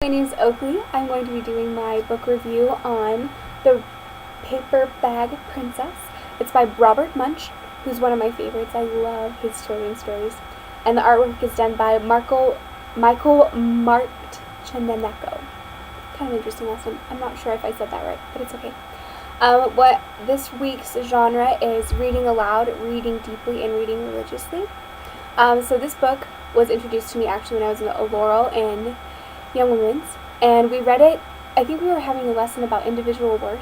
name is Oakley. I'm going to be doing my book review on The Paper Bag Princess. It's by Robert Munsch, who's one of my favorites. I love his children's stories. And the artwork is done by Michael Martchenenko. Kind of interesting last name. I'm not sure if I said that right, but it's okay. What this week's genre is reading aloud, reading deeply, and reading religiously. So this book was introduced to me actually when I was in Laurel in Young Women's, and we read it. I think we were having a lesson about individual worth,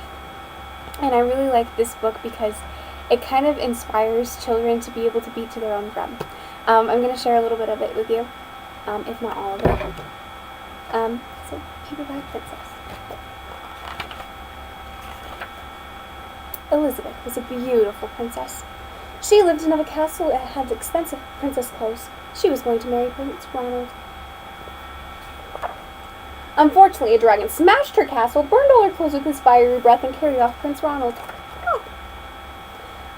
and I really like this book because it kind of inspires children to be able to beat to their own drum. I'm going to share a little bit of it with you, if not all of it. So, Paper Bag Princess. Elizabeth was a beautiful princess. She lived in a castle and had expensive princess clothes. She was going to marry Prince Ronald. Unfortunately, a dragon smashed her castle, burned all her clothes with his fiery breath, and carried off Prince Ronald. Oh.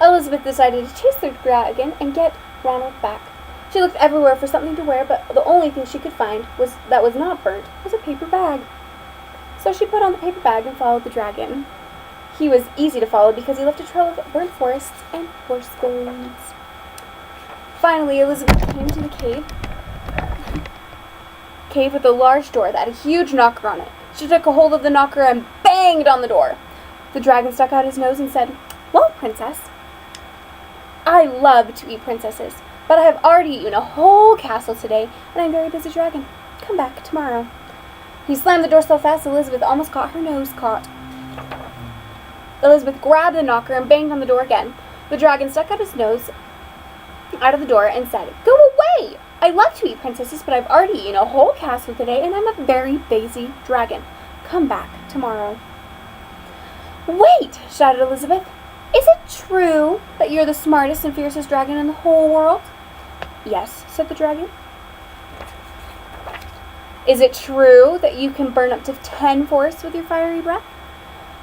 Elizabeth decided to chase the dragon and get Ronald back. She looked everywhere for something to wear, but the only thing she could find that was not burnt was a paper bag. So she put on the paper bag and followed the dragon. He was easy to follow because he left a trail of burnt forests and horse bones. Finally, Elizabeth came to the cave with a large door that had a huge knocker on it. She took a hold of the knocker and banged on the door. The dragon stuck out his nose and said, "Well, princess, I love to eat princesses, but I have already eaten a whole castle today, and I'm a very busy dragon. Come back tomorrow." He slammed the door so fast Elizabeth almost got her nose caught. Elizabeth grabbed the knocker and banged on the door again. The dragon stuck out his nose out of the door and said, "Go away! I love to eat princesses, but I've already eaten a whole castle today, and I'm a very busy dragon. Come back tomorrow." "Wait!" shouted Elizabeth. "Is it true that you're the smartest and fiercest dragon in the whole world?" "Yes," said the dragon. "Is it true that you can burn up to 10 forests with your fiery breath?"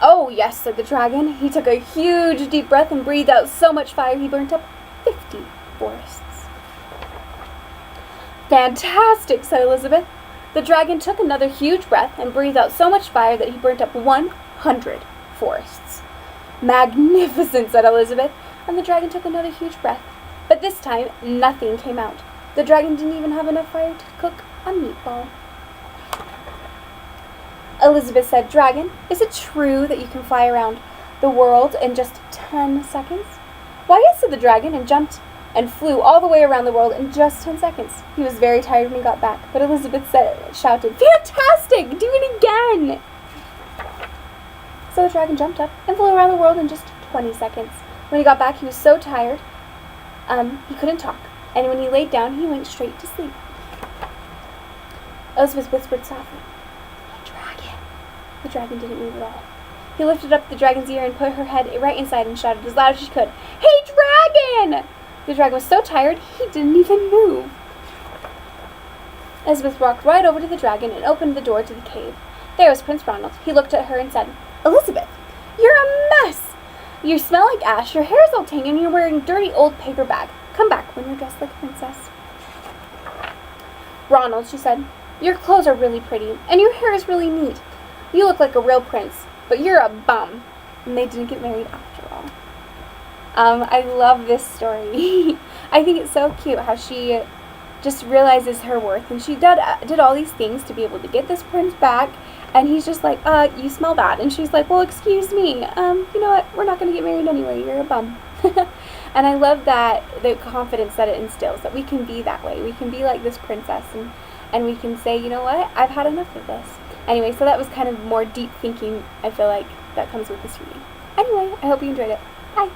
"Oh, yes," said the dragon. He took a huge deep breath and breathed out so much fire he burnt up 50 forests. "Fantastic," said Elizabeth. The dragon took another huge breath and breathed out so much fire that he burnt up 100 forests. "Magnificent," said Elizabeth, and the dragon took another huge breath. But this time, nothing came out. The dragon didn't even have enough fire to cook a meatball. Elizabeth said, "Dragon, is it true that you can fly around the world in just 10 seconds?" "Why, yes," said the dragon, and jumped and flew all the way around the world in just 10 seconds. He was very tired when he got back, but Elizabeth shouted, "Fantastic! Do it again!" So the dragon jumped up and flew around the world in just 20 seconds. When he got back, he was so tired, he couldn't talk, and when he laid down, he went straight to sleep. Elizabeth whispered softly, "Hey, dragon." The dragon didn't move at all. He lifted up the dragon's ear and put her head right inside and shouted as loud as she could, "Hey, dragon!" The dragon was so tired, he didn't even move. Elizabeth walked right over to the dragon and opened the door to the cave. There was Prince Ronald. He looked at her and said, "Elizabeth, you're a mess. You smell like ash, your hair is all tangled, and you're wearing a dirty old paper bag. Come back when you're dressed like a princess." "Ronald," she said, "your clothes are really pretty, and your hair is really neat. You look like a real prince, but you're a bum." And they didn't get married after all. I love this story. I think it's so cute how she just realizes her worth, and she did all these things to be able to get this prince back, and he's just like, "You smell bad," and she's like, "Well, excuse me, you know what, we're not going to get married anyway, you're a bum." And I love that, the confidence that it instills, that we can be that way, we can be like this princess, and we can say, "You know what, I've had enough of this." Anyway, so that was kind of more deep thinking, I feel like, that comes with this reading. Anyway, I hope you enjoyed it. Bye!